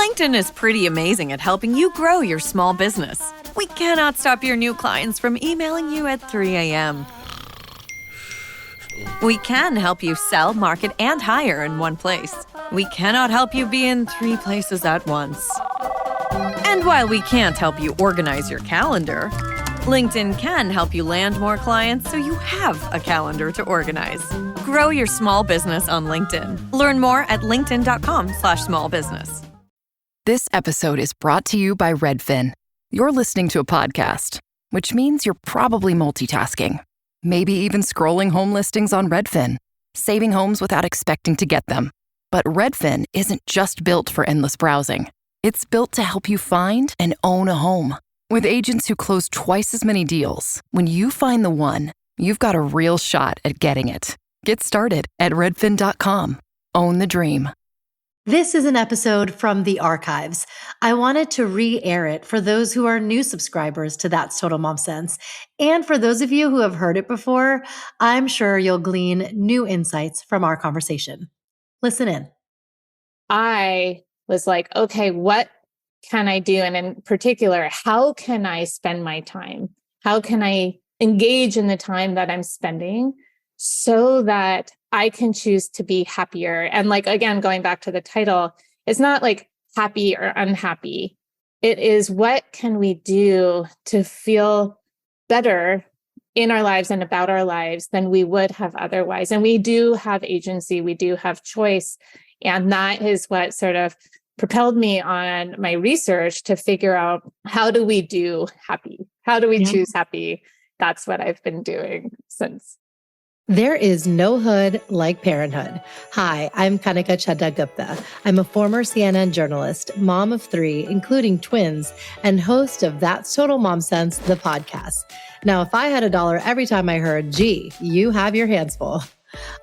LinkedIn is pretty amazing at helping you grow your small business. We cannot stop your new clients from emailing you at 3 a.m. We can help you sell, market, and hire in one place. We cannot help you be in 3 places at once. And while we can't help you organize your calendar, LinkedIn can help you land more clients so you have a calendar to organize. Grow your small business on LinkedIn. Learn more at linkedin.com/smallbusiness. This episode is brought to you by Redfin. You're listening to a podcast, which means you're probably multitasking. Maybe even scrolling home listings on Redfin, saving homes without expecting to get them. But Redfin isn't just built for endless browsing. It's built to help you find and own a home. With agents who close twice as many deals, when you find the one, you've got a real shot at getting it. Get started at redfin.com. Own the dream. This is an episode from the archives. I wanted to re-air it for those who are new subscribers to That's Total Mom Sense. And for those of you who have heard it before, I'm sure you'll glean new insights from our conversation. Listen in. I was like, okay, what can I do? And in particular, how can I spend my time? How can I engage in the time that I'm spending so that I can choose to be happier? And like, again, going back to the title, it's not like happy or unhappy. It is, what can we do to feel better in our lives and about our lives than we would have otherwise? And we do have agency, we do have choice. And that is what sort of propelled me on my research to figure out, how do we do happy? How do we choose happy? That's what I've been doing since. There is no hood like parenthood. Hi, I'm Kanika Chadda Gupta. I'm a former CNN journalist, mom of 3, including twins, and host of That's Total Mom Sense, the podcast. Now, if I had $1 every time I heard, gee, you have your hands full.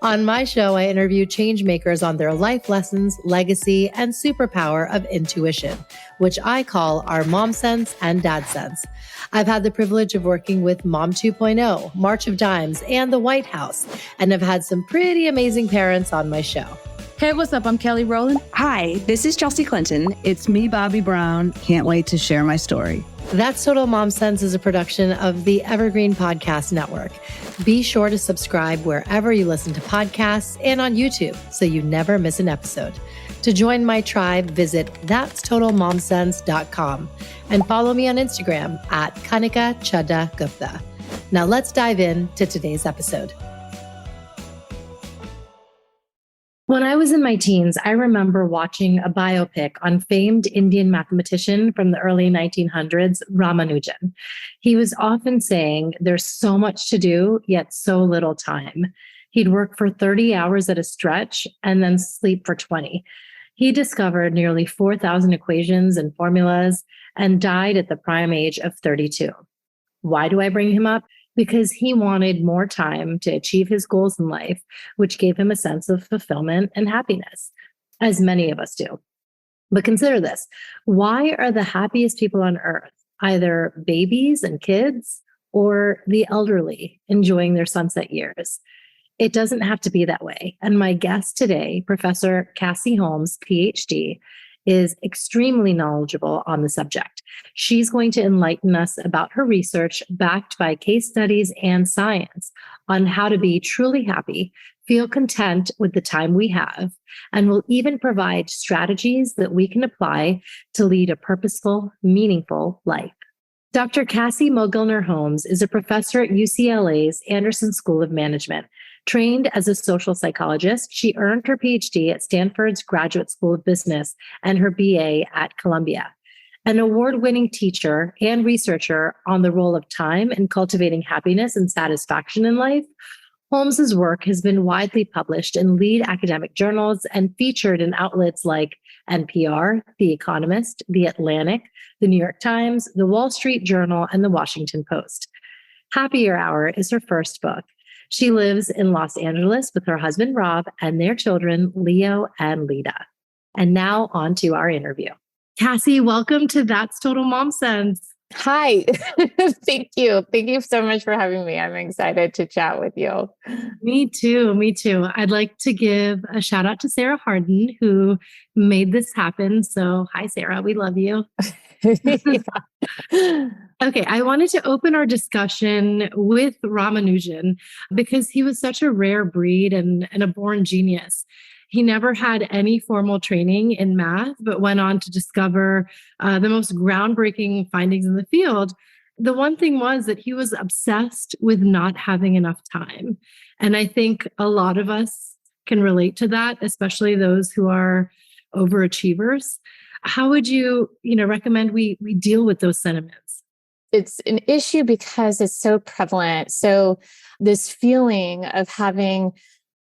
On my show, I interview change makers on their life lessons, legacy, and superpower of intuition, which I call our Mom Sense and Dad Sense. I've had the privilege of working with Mom 2.0, March of Dimes, and the White House, and have had some pretty amazing parents on my show. Hey, what's up? I'm Kelly Rowland. Hi, this is Chelsea Clinton. It's me, Bobby Brown. Can't wait to share my story. That's Total Mom Sense is a production of the Evergreen Podcast Network. Be sure to subscribe wherever you listen to podcasts and on YouTube so you never miss an episode. To join my tribe, visit that'stotalmomsense.com and follow me on Instagram at Kanika Chadda Gupta. Now let's dive into today's episode. When I was in my teens, I remember watching a biopic on famed Indian mathematician from the early 1900s, Ramanujan. He was often saying, there's so much to do, yet so little time. He'd work for 30 hours at a stretch and then sleep for 20. He discovered nearly 4,000 equations and formulas and died at the prime age of 32. Why do I bring him up? Because he wanted more time to achieve his goals in life, which gave him a sense of fulfillment and happiness, as many of us do. But consider this. Why are the happiest people on earth either babies and kids or the elderly enjoying their sunset years? It doesn't have to be that way. And my guest today, Professor Cassie Holmes, PhD, is extremely knowledgeable on the subject. She's going to enlighten us about her research backed by case studies and science on how to be truly happy, feel content with the time we have, and will even provide strategies that we can apply to lead a purposeful, meaningful life. Dr. Cassie Mogilner Holmes is a professor at UCLA's Anderson School of Management. Trained as a social psychologist, she earned her PhD at Stanford's Graduate School of Business and her BA at Columbia. An award-winning teacher and researcher on the role of time in cultivating happiness and satisfaction in life, Holmes's work has been widely published in lead academic journals and featured in outlets like NPR, The Economist, The Atlantic, The New York Times, The Wall Street Journal, and The Washington Post. Happier Hour is her first book. She lives in Los Angeles with her husband, Rob, and their children, Leo and Lita. And now on to our interview. Cassie, welcome to That's Total Mom Sense. Hi. Thank you. Thank you so much for having me. I'm excited to chat with you. Me too. Me too. I'd like to give a shout out to Sarah Harden, who made this happen. So, hi, Sarah. We love you. Okay, I wanted to open our discussion with Ramanujan because he was such a rare breed and a born genius. He never had any formal training in math, but went on to discover the most groundbreaking findings in the field. The one thing was that he was obsessed with not having enough time. And I think a lot of us can relate to that, especially those who are overachievers. How would you recommend we deal with those sentiments? It's an issue because it's so prevalent. So this feeling of having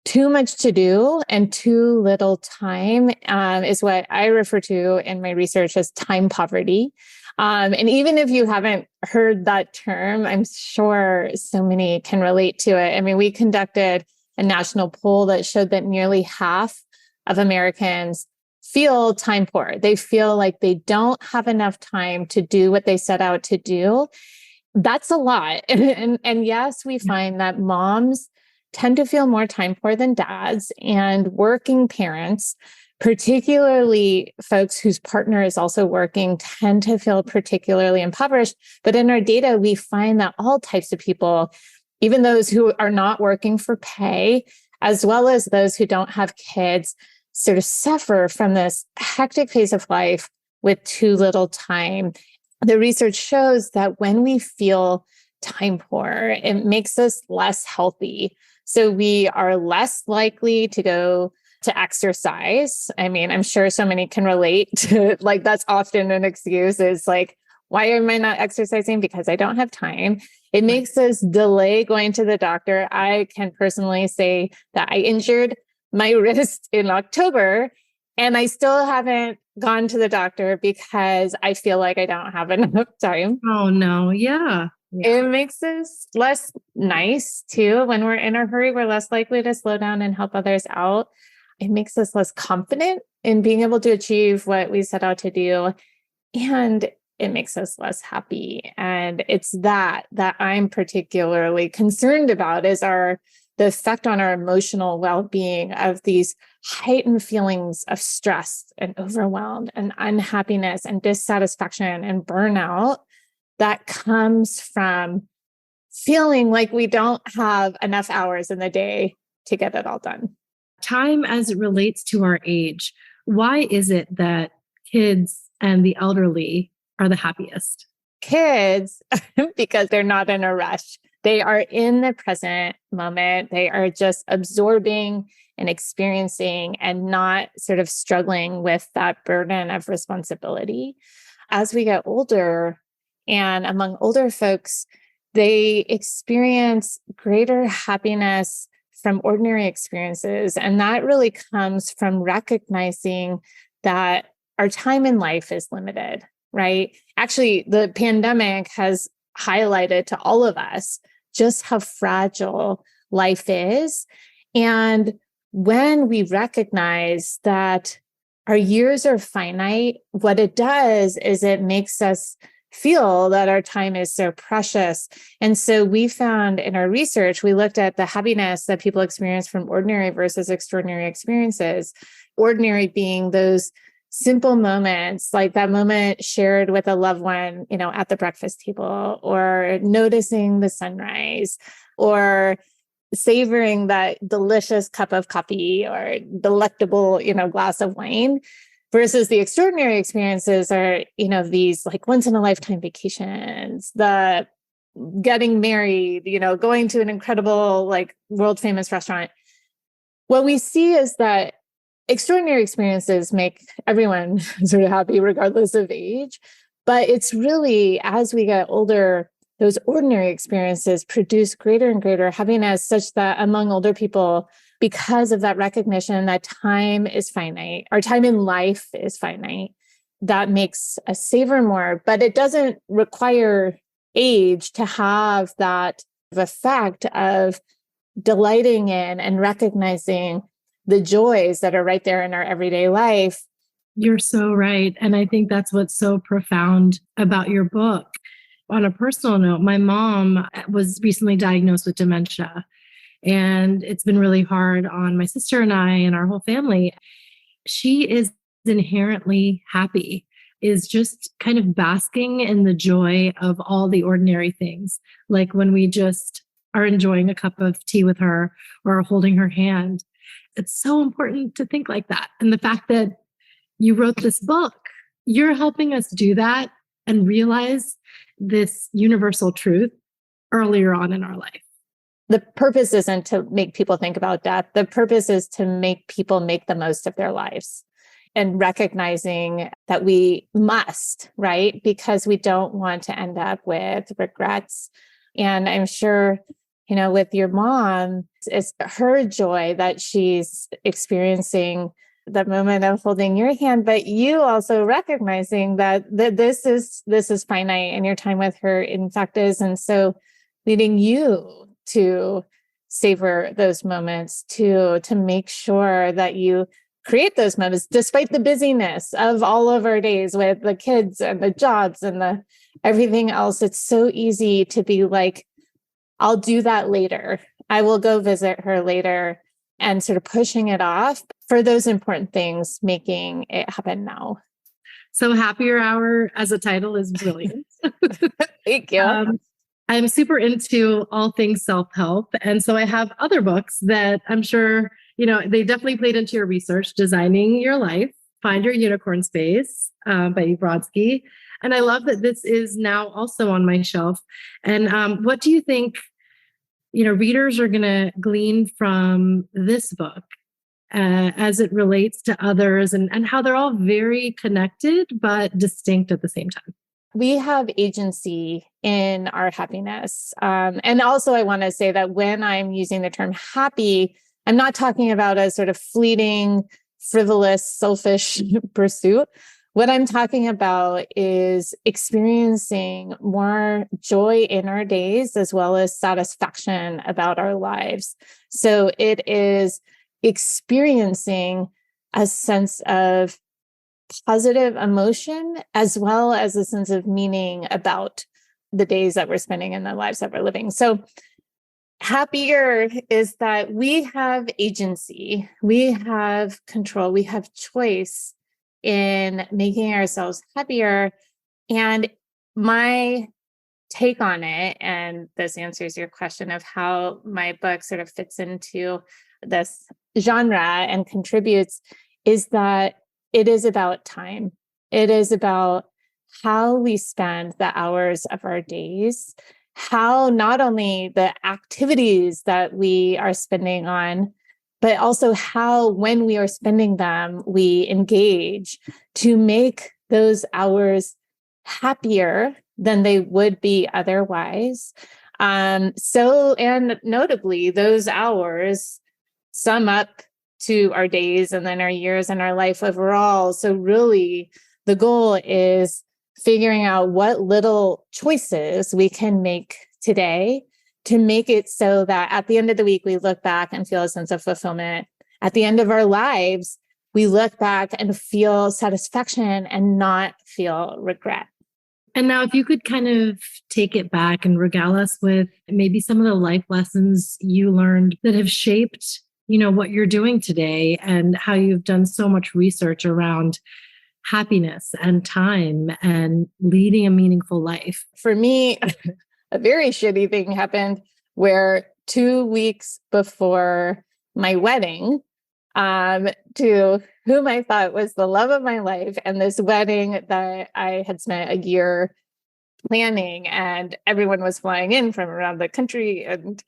too much to do and too little time is what I refer to in my research as time poverty. And even if you haven't heard that term, I'm sure so many can relate to it. I mean, we conducted a national poll that showed that nearly half of Americans feel time poor. They feel like they don't have enough time to do what they set out to do. That's a lot. And yes, we find that moms tend to feel more time poor than dads, and working parents, particularly folks whose partner is also working, tend to feel particularly impoverished. But in our data, we find that all types of people, even those who are not working for pay, as well as those who don't have kids, sort of suffer from this hectic phase of life with too little time. The research shows that when we feel time poor, it makes us less healthy. So we are less likely to go to exercise. I mean, I'm sure so many can relate to, like, that's often an excuse, is like, why am I not exercising? Because I don't have time. It makes us delay going to the doctor. I can personally say that I injured my wrist in October, and I still haven't gone to the doctor because I feel like I don't have enough time. Oh, no. Yeah. It makes us less nice too. When we're in a hurry, we're less likely to slow down and help others out. It makes us less confident in being able to achieve what we set out to do. And it makes us less happy. And it's that I'm particularly concerned about, is the effect on our emotional well-being of these heightened feelings of stress and overwhelm and unhappiness and dissatisfaction and burnout that comes from feeling like we don't have enough hours in the day to get it all done. Time as it relates to our age. Why is it that kids and the elderly are the happiest? Kids, because they're not in a rush. They are in the present moment. They are just absorbing and experiencing and not sort of struggling with that burden of responsibility. As we get older, and among older folks, they experience greater happiness from ordinary experiences. And that really comes from recognizing that our time in life is limited, right? Actually, the pandemic has highlighted to all of us just how fragile life is. And when we recognize that our years are finite, what it does is it makes us feel that our time is so precious. And so we found in our research, we looked at the happiness that people experience from ordinary versus extraordinary experiences. Ordinary being those simple moments, like that moment shared with a loved one, at the breakfast table, or noticing the sunrise, or savoring that delicious cup of coffee or delectable, glass of wine. Versus the extraordinary experiences are, these like once in a lifetime vacations, the getting married, going to an incredible, like world famous restaurant. What we see is that extraordinary experiences make everyone sort of happy regardless of age. But it's really, as we get older, those ordinary experiences produce greater and greater happiness, such that among older people, because of that recognition that time is finite, our time in life is finite, that makes us savor more. But it doesn't require age to have that effect of delighting in and recognizing the joys that are right there in our everyday life. You're so right. And I think that's what's so profound about your book. on a personal note, my mom was recently diagnosed with dementia, and it's been really hard on my sister and I and our whole family. She is inherently happy, is just kind of basking in the joy of all the ordinary things. Like when we just are enjoying a cup of tea with her or holding her hand. It's so important to think like that. And the fact that you wrote this book, you're helping us do that and realize this universal truth earlier on in our life. The purpose isn't to make people think about death. The purpose is to make people make the most of their lives and recognizing that we must, right? Because we don't want to end up with regrets. And I'm sure, with your mom, it's her joy that she's experiencing the moment of holding your hand, but you also recognizing that this is finite and your time with her, in fact, is. And so leading you to savor those moments, to make sure that you create those moments, despite the busyness of all of our days with the kids and the jobs and the everything else. It's so easy to be like, I'll do that later. I will go visit her later, and sort of pushing it off for those important things, making it happen now. So Happier Hour as a title is brilliant. Thank you. I'm super into all things self-help. And so I have other books that I'm sure, they definitely played into your research: Designing Your Life, Find Your Unicorn Space by Eve Brodsky. And I love that this is now also on my shelf. And what do you think, readers are going to glean from this book as it relates to others, and how they're all very connected, but distinct at the same time? We have agency in our happiness. And also I want to say that when I'm using the term happy, I'm not talking about a sort of fleeting, frivolous, selfish pursuit. What I'm talking about is experiencing more joy in our days, as well as satisfaction about our lives. So it is experiencing a sense of positive emotion, as well as a sense of meaning about the days that we're spending and the lives that we're living. So happier is that we have agency, we have control, we have choice in making ourselves happier. And my take on it, and this answers your question of how my book sort of fits into this genre and contributes, is that it is about time. It is about how we spend the hours of our days, how not only the activities that we are spending on, but also how, when we are spending them, we engage to make those hours happier than they would be otherwise. And notably, those hours sum up to our days and then our years and our life overall. So really, the goal is figuring out what little choices we can make today to make it so that at the end of the week, we look back and feel a sense of fulfillment. At the end of our lives, we look back and feel satisfaction and not feel regret. And now, if you could kind of take it back and regale us with maybe some of the life lessons you learned that have shaped, what you're doing today, and how you've done so much research around happiness and time and leading a meaningful life. For me, a very shitty thing happened where 2 weeks before my wedding, to whom I thought was the love of my life, and this wedding that I had spent a year planning, and everyone was flying in from around the country, and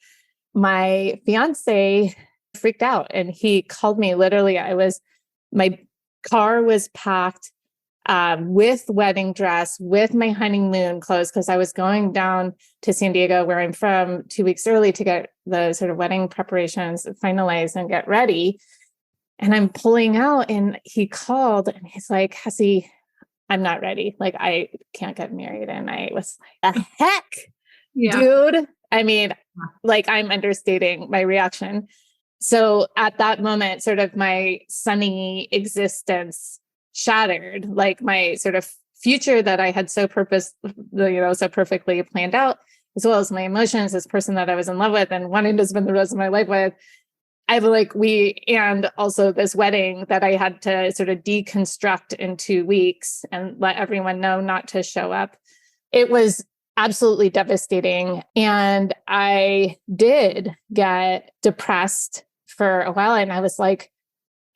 my fiance freaked out and he called me. Literally, my car was packed with wedding dress, with my honeymoon clothes, because I was going down to San Diego, where I'm from, 2 weeks early to get the sort of wedding preparations finalized and get ready. And I'm pulling out, and he called and he's like, Cassie, I'm not ready. Like, I can't get married. And I was like, the heck, dude? I mean, like, I'm understating my reaction. So at that moment, sort of my sunny existence shattered, like my sort of future that I had so so perfectly planned out, as well as my emotions, this person that I was in love with and wanting to spend the rest of my life with. And also this wedding that I had to sort of deconstruct in 2 weeks and let everyone know not to show up. It was absolutely devastating. And I did get depressed for a while. And I was like,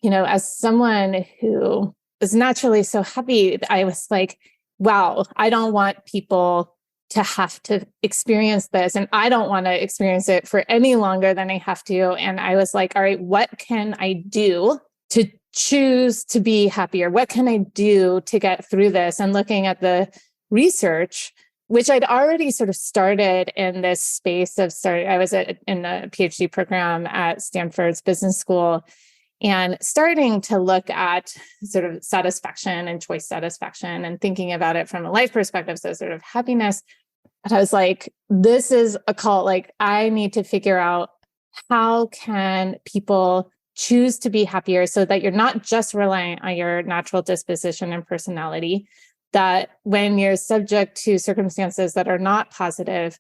as someone who is naturally so happy, I was like, wow, I don't want people to have to experience this. And I don't want to experience it for any longer than I have to. And I was like, all right, what can I do to choose to be happier? What can I do to get through this? And looking at the research, which I'd already sort of started in this space of I was in a PhD program at Stanford's business school and starting to look at sort of satisfaction and choice satisfaction and thinking about it from a life perspective. So sort of happiness. And I was like, this is a call. Like, I need to figure out how can people choose to be happier so that you're not just relying on your natural disposition and personality, that when you're subject to circumstances that are not positive,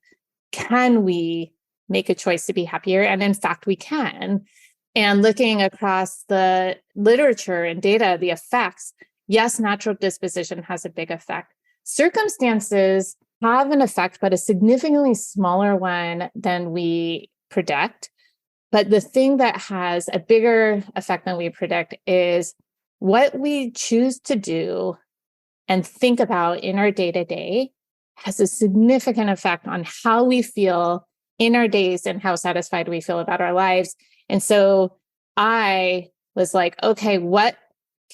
can we make a choice to be happier? And in fact, we can. And looking across the literature and data, the effects, yes, natural disposition has a big effect. Circumstances have an effect, but a significantly smaller one than we predict. But the thing that has a bigger effect than we predict is what we choose to do and think about in our day-to-day has a significant effect on how we feel in our days and how satisfied we feel about our lives. And so I was like, okay, what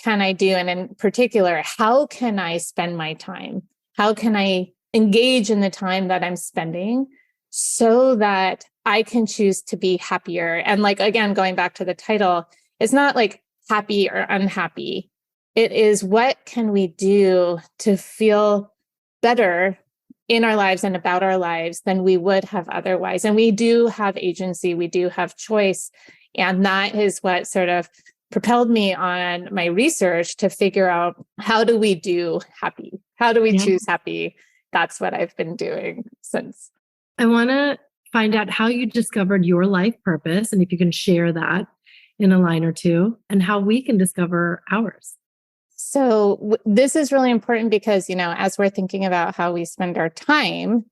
can I do? And in particular, how can I spend my time? How can I engage in the time that I'm spending so that I can choose to be happier? And like, again, going back to the title, it's not like happy or unhappy. It is, what can we do to feel better in our lives and about our lives than we would have otherwise? And we do have agency, we do have choice. And that is what sort of propelled me on my research to figure out, how do we do happy? How do we choose happy? That's what I've been doing since. I want to find out how you discovered your life purpose, and if you can share that in a line or two, and how we can discover ours. So this is really important because, as we're thinking about how we spend our time,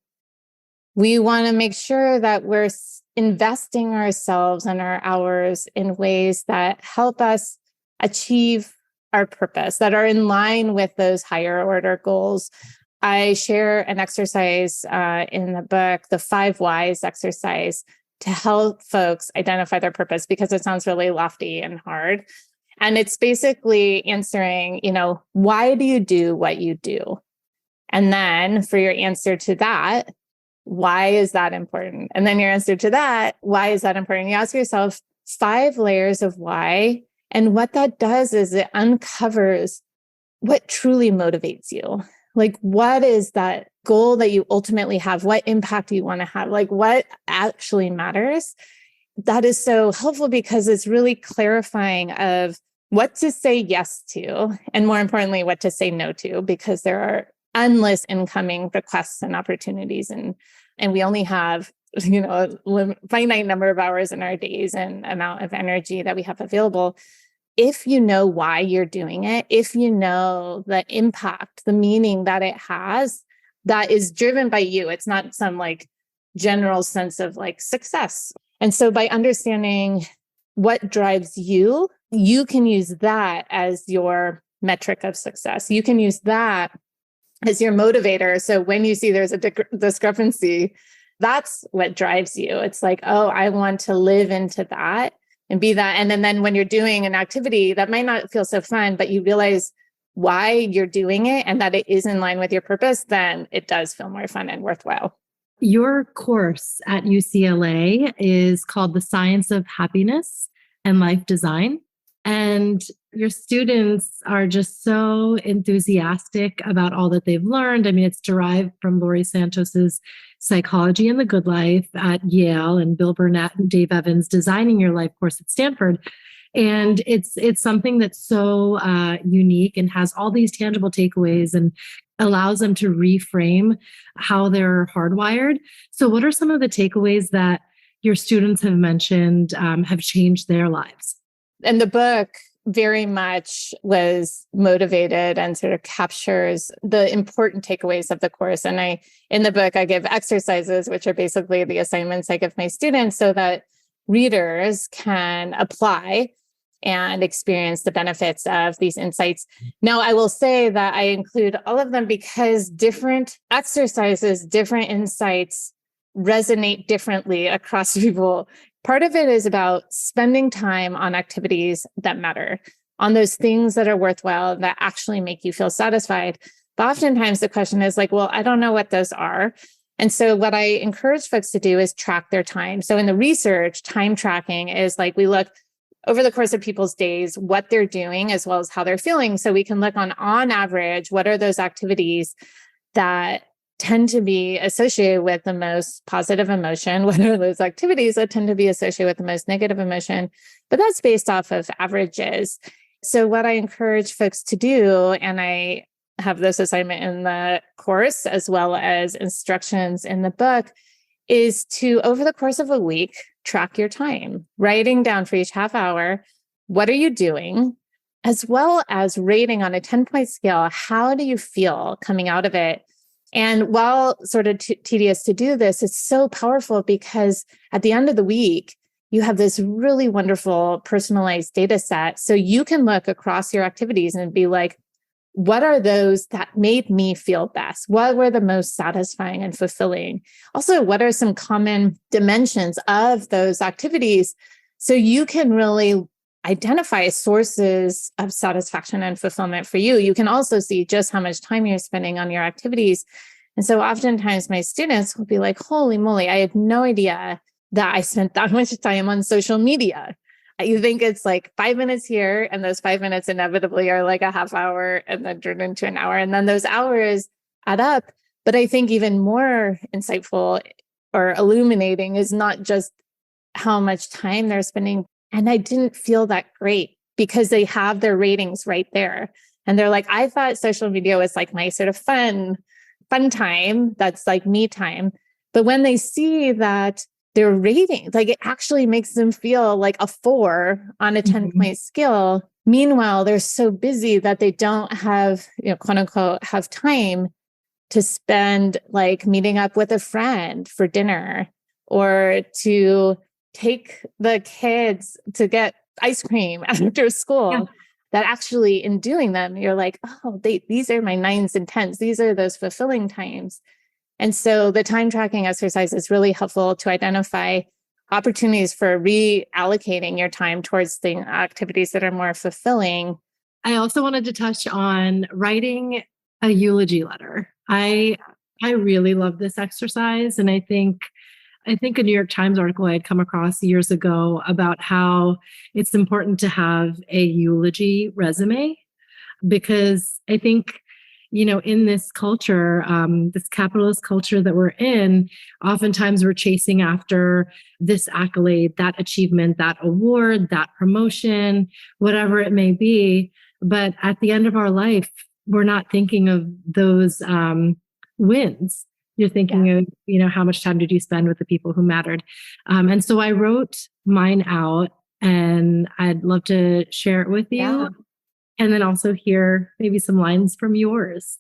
we want to make sure that we're investing ourselves and our hours in ways that help us achieve our purpose, that are in line with those higher order goals. I share an exercise in the book, the 5 Whys exercise, to help folks identify their purpose, because it sounds really lofty and hard. And it's basically answering, why do you do what you do? And then for your answer to that, why is that important? And then your answer to that, why is that important? You ask yourself 5 layers of why. And what that does is it uncovers what truly motivates you. Like, what is that goal that you ultimately have? What impact you want to have? Like, what actually matters? That is so helpful because it's really clarifying of what to say yes to, and more importantly, what to say no to, because there are endless incoming requests and opportunities. And we only have, a finite number of hours in our days and amount of energy that we have available. If you know why you're doing it, if you know the impact, the meaning that it has, that is driven by you. It's not some like general sense of like success. And so by understanding what drives you, you can use that as your metric of success. You can use that as your motivator. So when you see there's a discrepancy, that's what drives you. It's like, oh, I want to live into that and be that. And then when you're doing an activity that might not feel so fun, but you realize why you're doing it and that it is in line with your purpose, then it does feel more fun and worthwhile. Your course at UCLA is called The Science of Happiness and Life Design. And your students are just so enthusiastic about all that they've learned. I mean, it's derived from Laurie Santos's Psychology and the Good Life at Yale, and Bill Burnett and Dave Evans designing your life course at Stanford. And it's something that's so unique and has all these tangible takeaways and allows them to reframe how they're hardwired. So what are some of the takeaways that your students have mentioned have changed their lives? And the book very much was motivated and sort of captures the important takeaways of the course. And in the book, I give exercises, which are basically the assignments I give my students so that readers can apply and experience the benefits of these insights. Now, I will say that I include all of them because different exercises, different insights resonate differently across people. Part of it is about spending time on activities that matter, on those things that are worthwhile, that actually make you feel satisfied. But oftentimes the question is like, well, I don't know what those are. And so what I encourage folks to do is track their time. So in the research, time tracking is like we look over the course of people's days, what they're doing as well as how they're feeling. So we can look on average, what are those activities that tend to be associated with the most positive emotion? What are those activities that tend to be associated with the most negative emotion? But that's based off of averages. So what I encourage folks to do, and I have this assignment in the course as well as instructions in the book, is to, over the course of a week, track your time, writing down for each half hour, what are you doing? As well as rating on a 10-point scale, how do you feel coming out of it? And while sort of tedious to do this, it's so powerful because at the end of the week, you have this really wonderful personalized data set. So you can look across your activities and be like, what are those that made me feel best? What were the most satisfying and fulfilling? Also, what are some common dimensions of those activities? So you can really identify sources of satisfaction and fulfillment for you. You can also see just how much time you're spending on your activities. And so oftentimes my students will be like, holy moly, I had no idea that I spent that much time on social media. You think it's like 5 minutes here, and those 5 minutes inevitably are like a half hour and then turn into an hour. And then those hours add up. But I think even more insightful or illuminating is not just how much time they're spending. And I didn't feel that great because they have their ratings right there. And they're like, I thought social media was like my sort of fun time. That's like me time. But when they see that their rating, like it actually makes them feel like a 4 on a 10-point scale. Meanwhile, they're so busy that they don't have, quote unquote, have time to spend like meeting up with a friend for dinner or to take the kids to get ice cream after school. Yeah. That actually in doing them, you're like, oh, these are my 9s and 10s. These are those fulfilling times. And so the time tracking exercise is really helpful to identify opportunities for reallocating your time towards the activities that are more fulfilling. I also wanted to touch on writing a eulogy letter. I really love this exercise. And I think a New York Times article I had come across years ago about how it's important to have a eulogy resume, because I think, in this culture, this capitalist culture that we're in, oftentimes we're chasing after this accolade, that achievement, that award, that promotion, whatever it may be. But at the end of our life, we're not thinking of those wins. You're thinking of, how much time did you spend with the people who mattered? And so I wrote mine out, and I'd love to share it with you. Yeah. And then also hear maybe some lines from yours.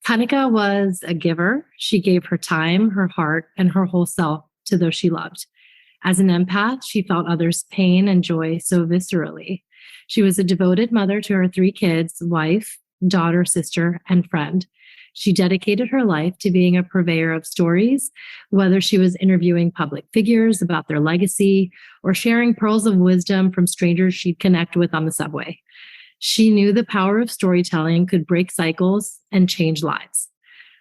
Kanika was a giver. She gave her time, her heart, and her whole self to those she loved. As an empath, she felt others' pain and joy so viscerally. She was a devoted mother to her 3 kids, wife, daughter, sister, and friend. She dedicated her life to being a purveyor of stories, whether she was interviewing public figures about their legacy or sharing pearls of wisdom from strangers she'd connect with on the subway. She knew the power of storytelling could break cycles and change lives.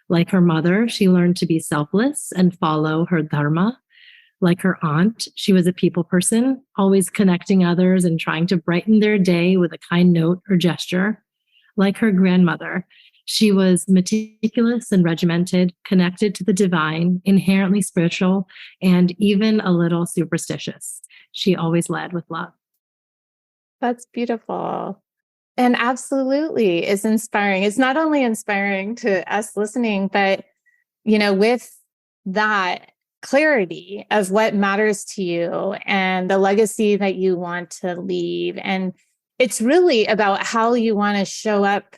Like her mother, she learned to be selfless and follow her dharma. Like her aunt, she was a people person, always connecting others and trying to brighten their day with a kind note or gesture. Like her grandmother, she was meticulous and regimented, connected to the divine, inherently spiritual, and even a little superstitious. She always led with love. That's beautiful. And absolutely is inspiring. It's not only inspiring to us listening, but, with that clarity of what matters to you and the legacy that you want to leave. And it's really about how you want to show up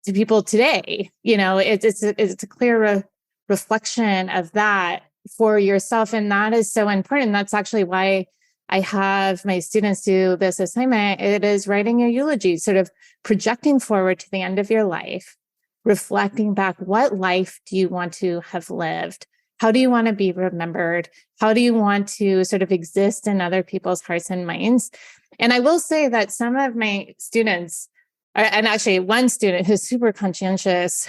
to people today. It's a clear reflection of that for yourself. And that is so important. That's actually why I have my students do this assignment. It is writing your eulogy, sort of projecting forward to the end of your life, reflecting back, what life do you want to have lived? How do you want to be remembered? How do you want to sort of exist in other people's hearts and minds? And I will say that some of my students, and actually one student who's super conscientious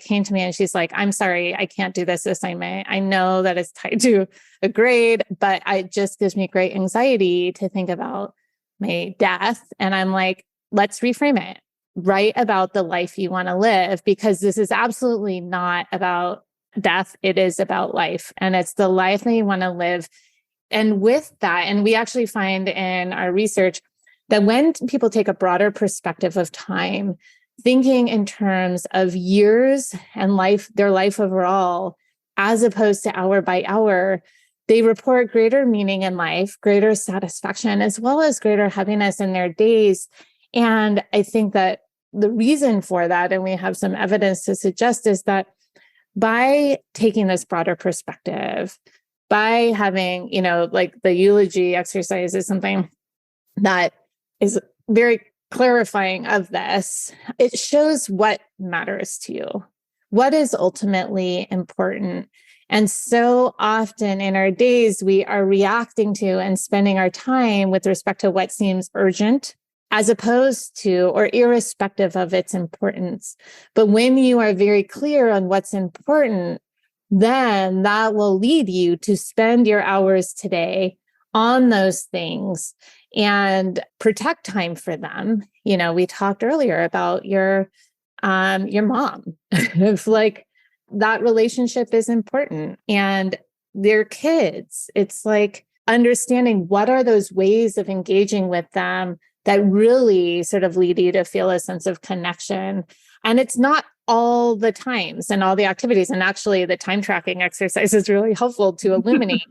came to me and she's like, I'm sorry, I can't do this assignment. I know that it's tied to a grade, but it just gives me great anxiety to think about my death. And I'm like, let's reframe it. Write about the life you want to live, because this is absolutely not about death. It is about life, and it's the life that you want to live. And with that, and we actually find in our research that when people take a broader perspective of time, thinking in terms of years and their life overall, as opposed to hour by hour, they report greater meaning in life, greater satisfaction, as well as greater happiness in their days. And I think that the reason for that, and we have some evidence to suggest, is that by taking this broader perspective, by having, the eulogy exercise is something that is very clarifying of this. It shows what matters to you, what is ultimately important. And so often in our days, we are reacting to and spending our time with respect to what seems urgent, as opposed to, or irrespective of its importance. But when you are very clear on what's important, then that will lead you to spend your hours today on those things and protect time for them. We talked earlier about your mom. It's like that relationship is important, and their kids. It's like understanding what are those ways of engaging with them that really sort of lead you to feel a sense of connection. And it's not all the times and all the activities. And actually, the time tracking exercise is really helpful to illuminate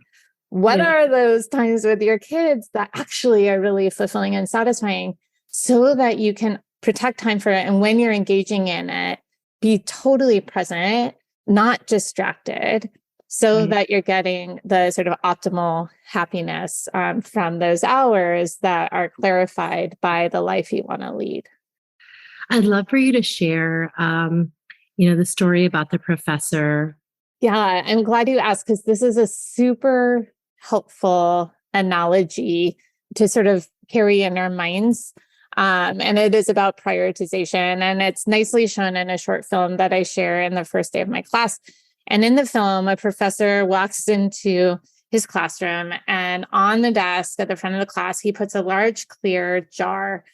what are those times with your kids that actually are really fulfilling and satisfying, so that you can protect time for it. And when you're engaging in it, be totally present, not distracted, so that you're getting the sort of optimal happiness from those hours that are clarified by the life you want to lead. I'd love for you to share, the story about the professor. Yeah, I'm glad you asked, because this is a super helpful analogy to sort of carry in our minds. And it is about prioritization. And it's nicely shown in a short film that I share in the first day of my class. And in the film, a professor walks into his classroom, and on the desk at the front of the class, he puts a large clear jar.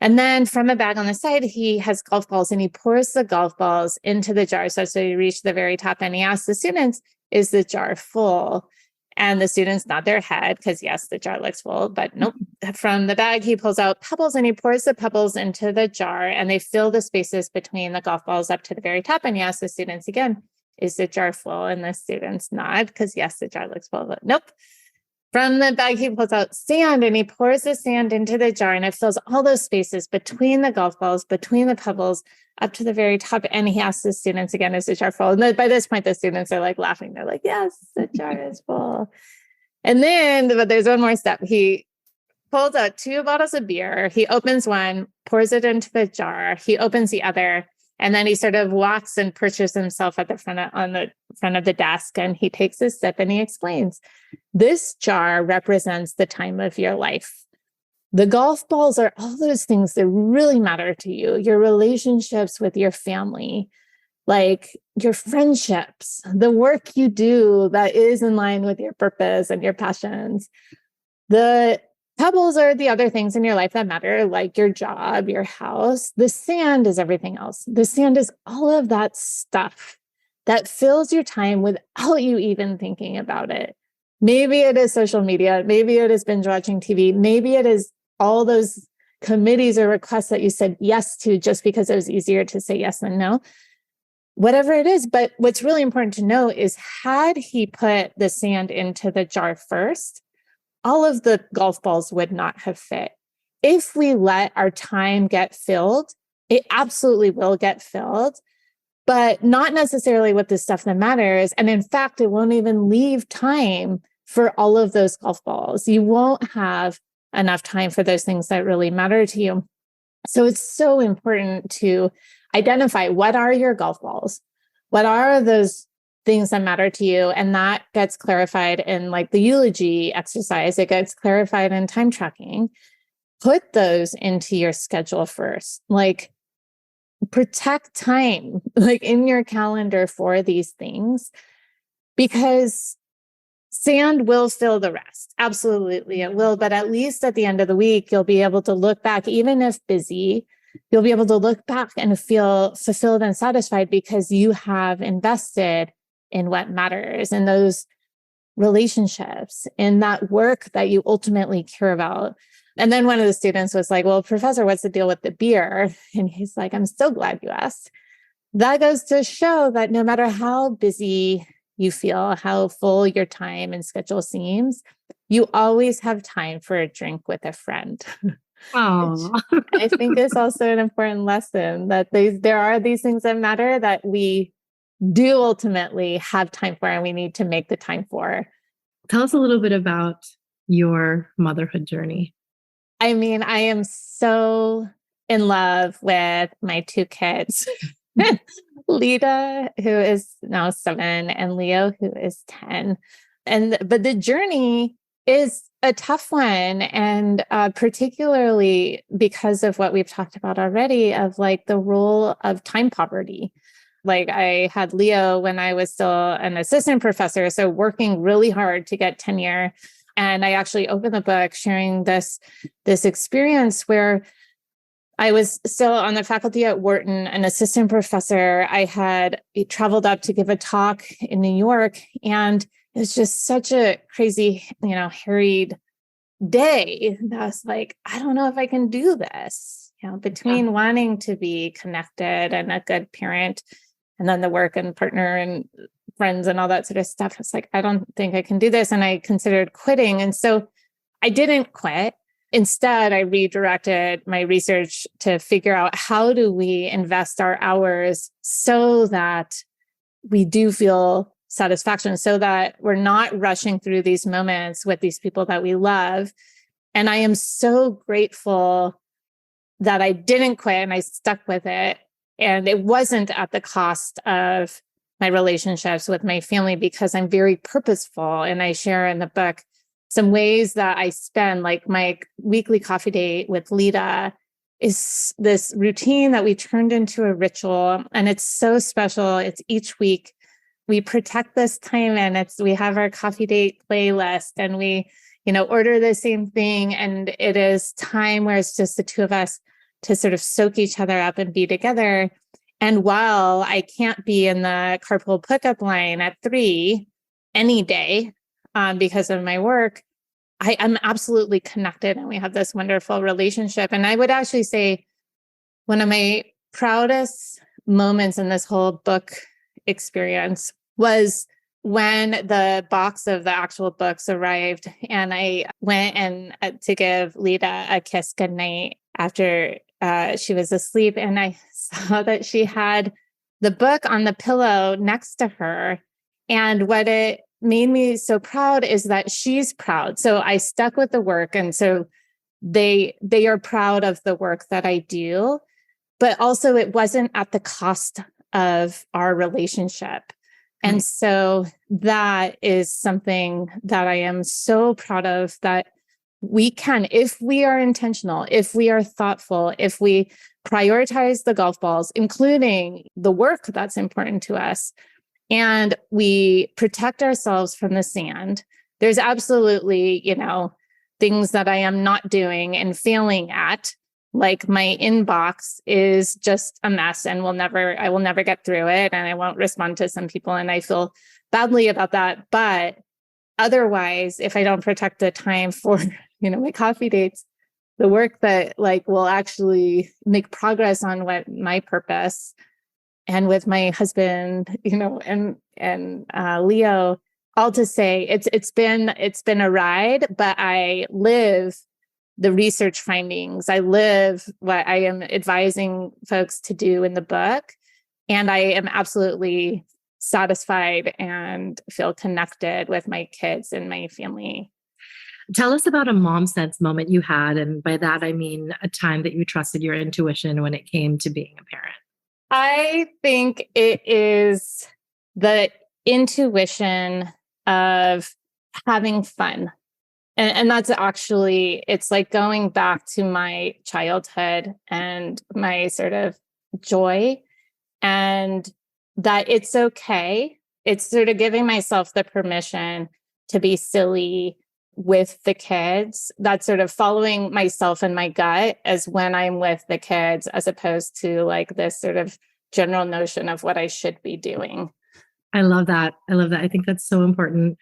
And then from a bag on the side, he has golf balls, and he pours the golf balls into the jar. So you reach the very top, and he asks the students, is the jar full? And the students nod their head because, yes, the jar looks full, but nope. From the bag, he pulls out pebbles, and he pours the pebbles into the jar, and they fill the spaces between the golf balls up to the very top. And he asks the students again, is the jar full? And the students nod because, yes, the jar looks full, but nope. From the bag, he pulls out sand, and he pours the sand into the jar, and it fills all those spaces between the golf balls, between the pebbles, up to the very top. And he asks the students again, is the jar full? And by this point, the students are laughing. They're like, yes, the jar is full. And then, but there's one more step. He pulls out 2 bottles of beer. He opens one, pours it into the jar. He opens the other. And then he sort of walks and perches himself at the front of the desk, and he takes a sip, and he explains, this jar represents the time of your life. The golf balls are all those things that really matter to you, your relationships with your family, like your friendships, the work you do that is in line with your purpose and your passions. The pebbles are the other things in your life that matter, like your job, your house. The sand is everything else. The sand is all of that stuff that fills your time without you even thinking about it. Maybe it is social media. Maybe it is binge watching TV. Maybe it is all those committees or requests that you said yes to just because it was easier to say yes than no, whatever it is. But what's really important to know is had he put the sand into the jar first, all of the golf balls would not have fit. If we let our time get filled, it absolutely will get filled, but not necessarily with the stuff that matters. And in fact, it won't even leave time for all of those golf balls. You won't have enough time for those things that really matter to you. So it's so important to identify what are your golf balls? What are those things that matter to you? And that gets clarified in like the eulogy exercise. It gets clarified in time tracking. Put those into your schedule first. Like protect time, like in your calendar for these things, because sand will fill the rest. Absolutely, it will. But at least at the end of the week, you'll be able to look back, even if busy, you'll be able to look back and feel fulfilled and satisfied because you have invested in what matters, in those relationships, in that work that you ultimately care about. And then one of the students was like, well, professor, what's the deal with the beer? And he's like, I'm so glad you asked. That goes to show that no matter how busy you feel, how full your time and schedule seems, you always have time for a drink with a friend. Oh, I think is also an important lesson that there are these things that matter that we do ultimately have time for and we need to make the time for. tell us a little bit about your motherhood journey. I mean, I am so in love with my two kids, Lita, who is now 7, and Leo, who is 10. But the journey is a tough one. And particularly because of what we've talked about already of like the role of time poverty. Like I had Leo when I was still an assistant professor, so working really hard to get tenure. And I actually opened the book sharing this experience where I was still on the faculty at Wharton, an assistant professor. I had traveled up to give a talk in New York, and it was just such a crazy, harried day. And I was like, I don't know if I can do this, between wanting to be connected and a good parent, and then the work and partner and friends and all that sort of stuff. It's like, I don't think I can do this. And I considered quitting. And so I didn't quit. Instead, I redirected my research to figure out how do we invest our hours so that we do feel satisfaction, so that we're not rushing through these moments with these people that we love. And I am so grateful that I didn't quit and I stuck with it. And it wasn't at the cost of my relationships with my family, because I'm very purposeful. And I share in the book some ways that I spend, like my weekly coffee date with Lita is this routine that we turned into a ritual. And it's so special. It's each week. We protect this time, and we have our coffee date playlist, and we, order the same thing. And it is time where it's just the two of us to sort of soak each other up and be together. And while I can't be in the carpool pickup line at 3 any day because of my work, I'm absolutely connected, and we have this wonderful relationship. And I would actually say one of my proudest moments in this whole book experience was when the box of the actual books arrived, and I went and to give Lita a kiss goodnight after she was asleep. And I saw that she had the book on the pillow next to her. And what it made me so proud is that she's proud. So I stuck with the work. And so they are proud of the work that I do, but also it wasn't at the cost of our relationship. And so that is something that I am so proud of, that we can, if we are intentional, if we are thoughtful, if we prioritize the golf balls, including the work that's important to us, and we protect ourselves from the sand. There's absolutely, things that I am not doing and failing at. Like my inbox is just a mess, and I will never get through it, and I won't respond to some people, and I feel badly about that. But otherwise, if I don't protect the time for, my coffee dates, the work that like will actually make progress on what my purpose, and with my husband, and Leo, all to say it's been a ride, but I live the research findings. I live what I am advising folks to do in the book. And I am absolutely satisfied and feel connected with my kids and my family. Tell us about a mom sense moment you had. And by that, I mean a time that you trusted your intuition when it came to being a parent. I think it is the intuition of having fun. And that's actually, it's like going back to my childhood and my sort of joy, and that it's okay. It's sort of giving myself the permission to be silly with the kids. That's sort of following myself and my gut as when I'm with the kids, as opposed to like this sort of general notion of what I should be doing. I love that. I think that's so important.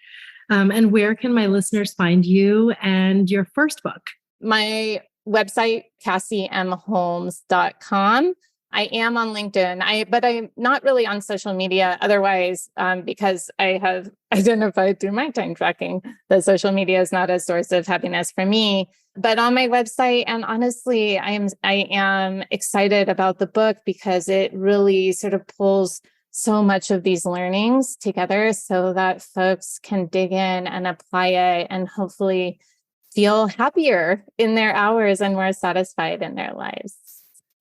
And where can my listeners find you and your first book? My website, CassieMHolmes.com. I am on LinkedIn, but I'm not really on social media otherwise, because I have identified through my time tracking that social media is not a source of happiness for me. But on my website, and honestly, I am excited about the book because it really sort of pulls so much of these learnings together so that folks can dig in and apply it and hopefully feel happier in their hours and more satisfied in their lives.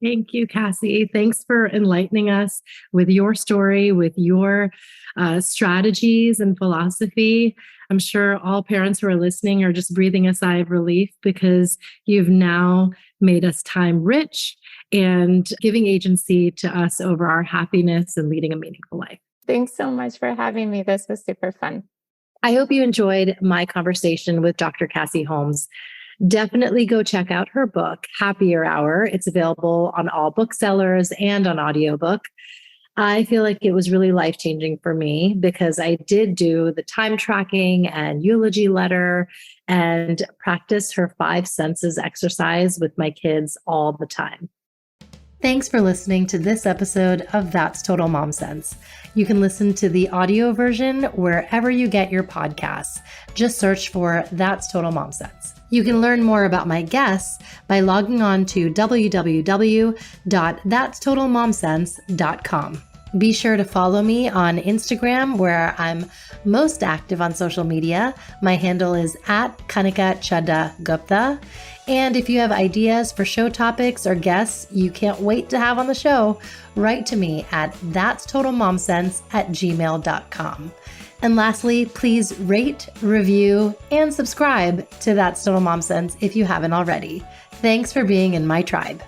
Thank you, Cassie. Thanks for enlightening us with your story, with your strategies and philosophy. I'm sure all parents who are listening are just breathing a sigh of relief because you've now made us time rich and giving agency to us over our happiness and leading a meaningful life. Thanks so much for having me. This was super fun. I hope you enjoyed my conversation with Dr. Cassie Holmes. Definitely go check out her book, Happier Hour. It's available on all booksellers and on audiobook. I feel like it was really life-changing for me because I did do the time tracking and eulogy letter and practice her 5 senses exercise with my kids all the time. Thanks for listening to this episode of That's Total Mom Sense. You can listen to the audio version wherever you get your podcasts. Just search for That's Total Mom Sense. You can learn more about my guests by logging on to www.thatstotalmomsense.com. Be sure to follow me on Instagram, where I'm most active on social media. My handle is @Kanika And if you have ideas for show topics or guests you can't wait to have on the show, write to me at thatstotalmomsense@gmail.com. And lastly, please rate, review, and subscribe to That's Total Mom Sense if you haven't already. Thanks for being in my tribe.